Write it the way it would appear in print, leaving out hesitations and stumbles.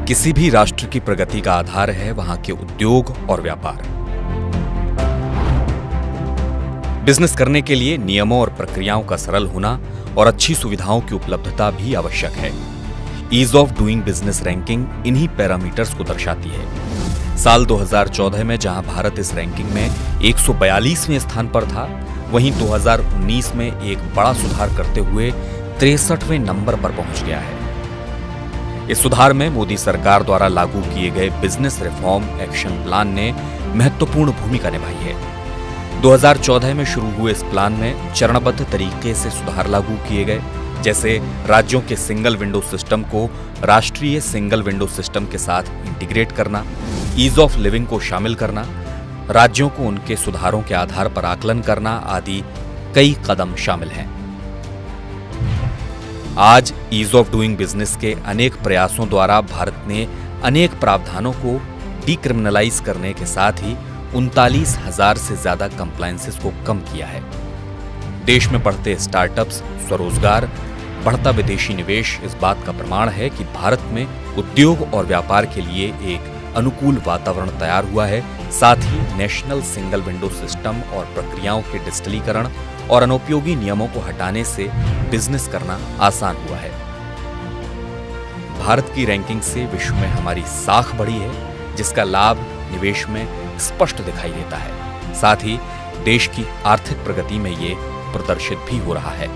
किसी भी राष्ट्र की प्रगति का आधार है वहां के उद्योग और व्यापार। बिजनेस करने के लिए नियमों और प्रक्रियाओं का सरल होना और अच्छी सुविधाओं की उपलब्धता भी आवश्यक है। Ease of doing business ranking इन्हीं पैरामीटर्स को दर्शाती है। साल 2014 में जहां भारत इस रैंकिंग में 142वें स्थान पर था, वहीं 2019 में एक बड़ा सुधार करते हुए 63वें नंबर पर पहुंच गया है। इस सुधार में मोदी सरकार द्वारा लागू किए गए बिजनेस रिफॉर्म एक्शन प्लान ने महत्वपूर्ण भूमिका निभाई है। 2014 में शुरू हुए इस प्लान में चरणबद्ध तरीके से सुधार लागू किए गए, जैसे राज्यों के सिंगल विंडो सिस्टम को राष्ट्रीय सिंगल विंडो सिस्टम के साथ इंटीग्रेट करना, ईज ऑफ लिविंग को शामिल करना, राज्यों को उनके सुधारों के आधार पर आकलन करना आदि कई कदम शामिल हैं। आज ईज ऑफ डूइंग बिजनेस के अनेक प्रयासों द्वारा भारत ने अनेक प्रावधानों को डीक्रिमिनलाइज करने के साथ ही 39,000 से ज्यादा कंप्लायंसेस को कम किया है। देश में बढ़ते स्टार्टअप्स, स्वरोजगार, बढ़ता विदेशी निवेश इस बात का प्रमाण है कि भारत में उद्योग और व्यापार के लिए एक अनुकूल वातावरण तैयार हुआ है। साथ ही नेशनल सिंगल विंडो सिस्टम और प्रक्रियाओं के डिजिटलीकरण और अनुपयोगी नियमों को हटाने से बिजनेस करना आसान हुआ है। भारत की रैंकिंग से विश्व में हमारी साख बढ़ी है, जिसका लाभ निवेश में स्पष्ट दिखाई देता है। साथ ही देश की आर्थिक प्रगति में ये प्रदर्शित भी हो रहा है।